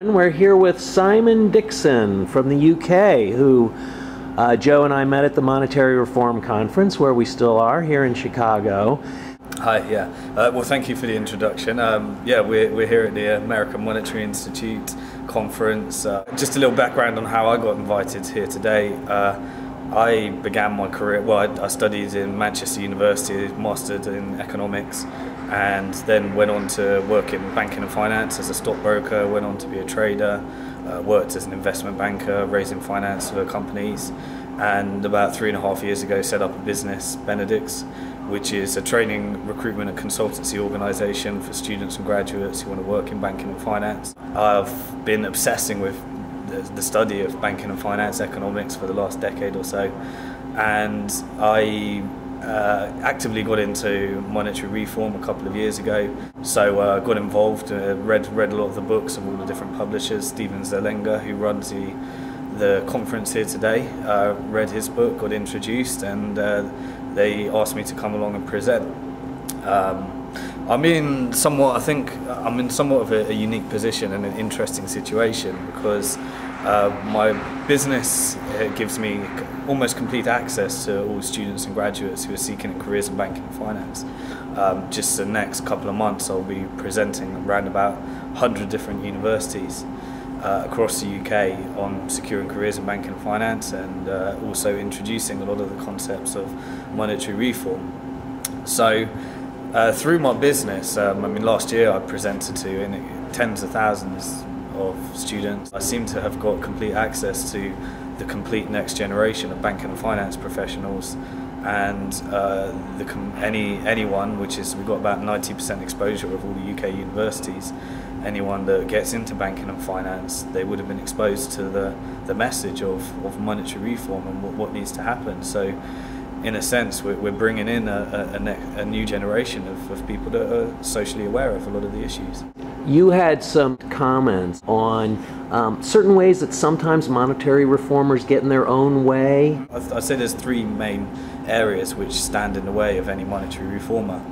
We're here with Simon Dixon from the UK, who Joe and I met at the Monetary Reform Conference, where we still are, here in Chicago. Hi, yeah. Well, thank you for the introduction. Yeah, we're here at the American Monetary Institute conference. Just a little background on how I got invited here today. I began my career, well, I studied in Manchester University, mastered in economics, and then went on to work in banking and finance as a stockbroker, went on to be a trader, worked as an investment banker, raising finance for companies, and about 3.5 years ago set up a business, Benedict's, which is a training, recruitment and consultancy organisation for students and graduates who want to work in banking and finance. I've been obsessing with the study of banking and finance economics for the last decade or so, and I actively got into monetary reform a couple of years ago. So got involved, read a lot of the books of all the different publishers. Stephen Zelenga, who runs the conference here today, read his book, got introduced, and they asked me to come along and present. I'm in somewhat of a unique position and an interesting situation, because my business gives me almost complete access to all students and graduates who are seeking careers in banking and finance. Just the next couple of months I'll be presenting around about 100 different universities across the UK on securing careers in banking and finance, and also introducing a lot of the concepts of monetary reform. So through my business, last year I presented to tens of thousands of students. I seem to have got complete access to the complete next generation of banking and finance professionals, and anyone, which is, we've got about 90% exposure of all the UK universities. Anyone that gets into banking and finance, they would have been exposed to the message of monetary reform and what needs to happen. So in a sense, we're bringing in a new generation of people that are socially aware of a lot of the issues. You had some comments on certain ways that sometimes monetary reformers get in their own way. I'd say there's three main areas which stand in the way of any monetary reformer.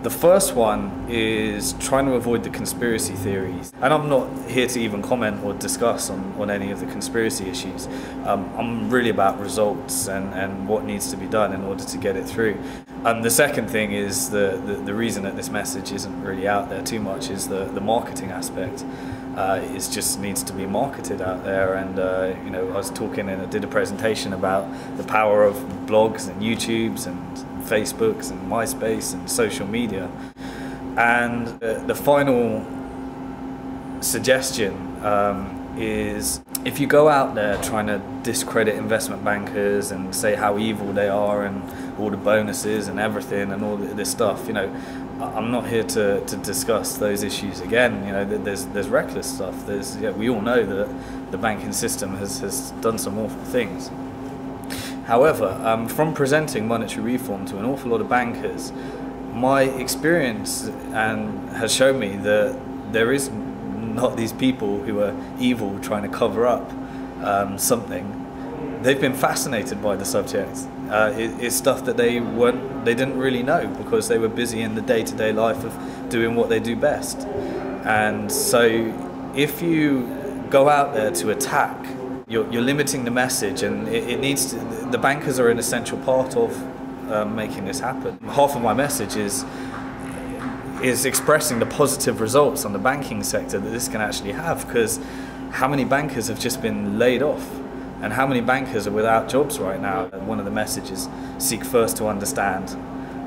The first one is trying to avoid the conspiracy theories. And I'm not here to even comment or discuss on any of the conspiracy issues. I'm really about results and what needs to be done in order to get it through. And the second thing is the reason that this message isn't really out there too much is the marketing aspect. It just needs to be marketed out there, and I was talking and I did a presentation about the power of blogs and YouTubes and Facebooks and MySpace and social media. And the final suggestion is, if you go out there trying to discredit investment bankers and say how evil they are and all the bonuses and everything and all this stuff, I'm not here to discuss those issues again. There's reckless stuff. We all know that the banking system has done some awful things. However, from presenting monetary reform to an awful lot of bankers, my experience has shown me that there is not these people who are evil trying to cover up something. They've been fascinated by the subject. It's stuff that they didn't really know, because they were busy in the day-to-day life of doing what they do best. And so if you go out there to attack, you're limiting the message, and the bankers are an essential part of making this happen. Half of my message is expressing the positive results on the banking sector that this can actually have, because how many bankers have just been laid off, and how many bankers are without jobs right now? One of the messages: seek first to understand.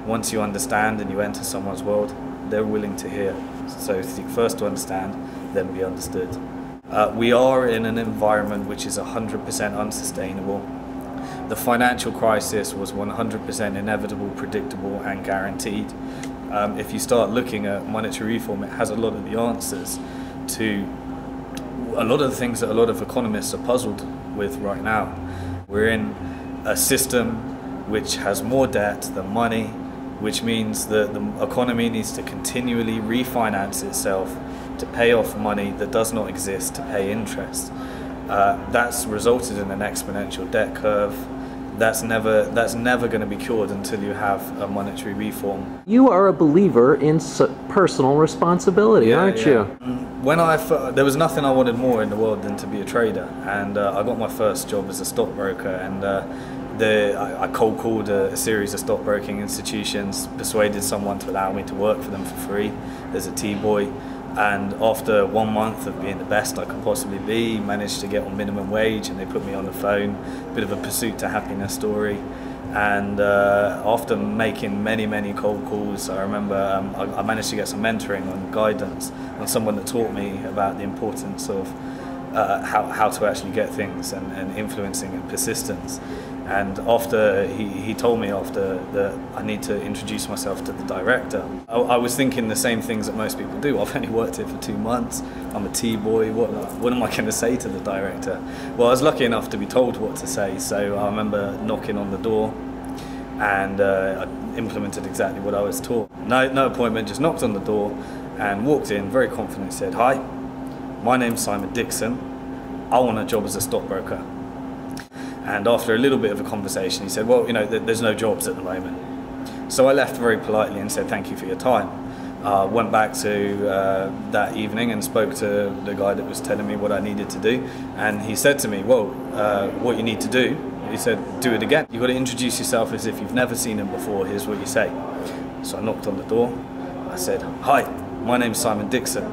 Once you understand and you enter someone's world, they're willing to hear. So seek first to understand, then be understood. We are in an environment which is 100% unsustainable. The financial crisis was 100% inevitable, predictable and guaranteed. If you start looking at monetary reform, it has a lot of the answers to a lot of the things that a lot of economists are puzzled with right now. We're in a system which has more debt than money, which means that the economy needs to continually refinance itself to pay off money that does not exist, to pay interest. That's resulted in an exponential debt curve. that's never going to be cured until you have a monetary reform. You are a believer in personal responsibility, aren't you? When there was nothing I wanted more in the world than to be a trader, and I got my first job as a stockbroker, and I cold called a series of stockbroking institutions, persuaded someone to allow me to work for them for free as a T-boy. And after 1 month of being the best I could possibly be, managed to get on minimum wage, and they put me on the phone. Bit of a pursuit to happiness story. And after making many cold calls, I remember I managed to get some mentoring and guidance on someone that taught me about the importance of how to actually get things, and influencing and persistence. And after he told me after that I need to introduce myself to the director, I was thinking the same things that most people do. I've only worked here for 2 months, I'm a T-boy, what am I going to say to the director? Well, I was lucky enough to be told what to say, so I remember knocking on the door, and I implemented exactly what I was taught. No appointment, just knocked on the door and walked in, very confident, said, "Hi, my name's Simon Dixon, I want a job as a stockbroker." And after a little bit of a conversation, he said, "Well, you know, there's no jobs at the moment." So I left very politely and said, "Thank you for your time." Went back to that evening and spoke to the guy that was telling me what I needed to do. And he said to me, "Well, what you need to do," he said, "do it again. You've got to introduce yourself as if you've never seen him before. Here's what you say." So I knocked on the door. I said, "Hi, my name's Simon Dixon.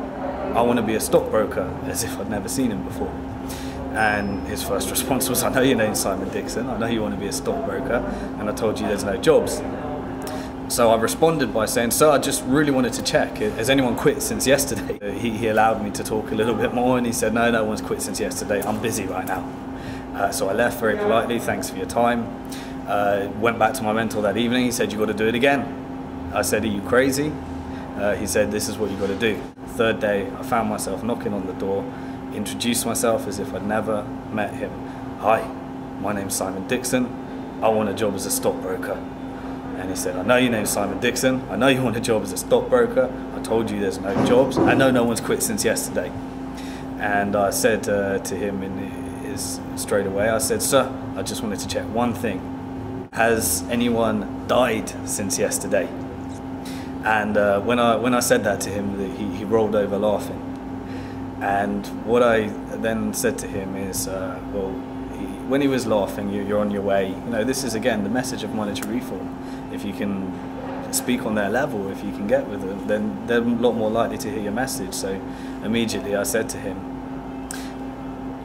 I want to be a stockbroker," as if I'd never seen him before. And his first response was, "I know your name's Simon Dixon, I know you want to be a stockbroker, and I told you there's no jobs." So I responded by saying, "Sir, I just really wanted to check, has anyone quit since yesterday?" He allowed me to talk a little bit more, and he said, "No one's quit since yesterday, I'm busy right now." So I left very politely, "Thanks for your time." Went back to my mentor that evening, he said, "You've got to do it again." I said, "Are you crazy?" He said, "This is what you've got to do." Third day, I found myself knocking on the door, introduced myself as if I'd never met him. "Hi, my name's Simon Dixon, I want a job as a stockbroker." And he said, "I know your name's Simon Dixon, I know you want a job as a stockbroker, I told you there's no jobs, I know no one's quit since yesterday." And I said to him straight away, I said, "Sir, I just wanted to check one thing. Has anyone died since yesterday?" And when I said that to him, he rolled over laughing. And what I then said to him is, when he was laughing, you're on your way. You know, this is again the message of monetary reform. If you can speak on their level, if you can get with them, then they're a lot more likely to hear your message. So immediately I said to him,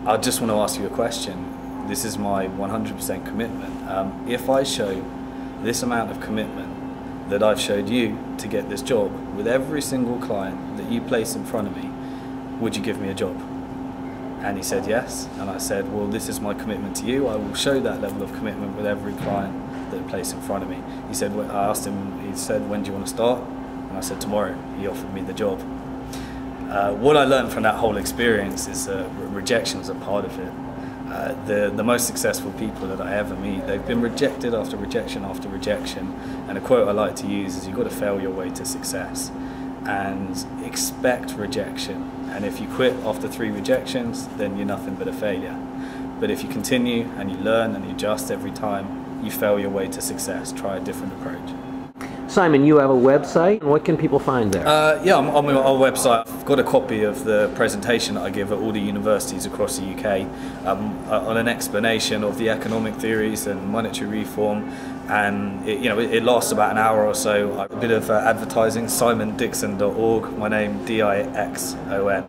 "I just want to ask you a question. This is my 100% commitment. If I show this amount of commitment that I've showed you to get this job with every single client that you place in front of me, would you give me a job?" And he said yes. And I said, "Well, this is my commitment to you. I will show that level of commitment with every client that I place in front of me." He said, I asked him, he said, "When do you want to start?" And I said, "Tomorrow." He offered me the job. What I learned from that whole experience is rejections are part of it. The most successful people that I ever meet, they've been rejected after rejection after rejection. And a quote I like to use is, "You've got to fail your way to success." And expect rejection. And if you quit after 3 rejections, then you're nothing but a failure. But if you continue and you learn and you adjust every time, you fail your way to success. Try a different approach. Simon, you have a website. What can people find there? Yeah, I'm on our website. I've got a copy of the presentation that I give at all the universities across the UK on an explanation of the economic theories and monetary reform. And it lasts about an hour or so. A bit of advertising, simondixon.org, my name Dixon.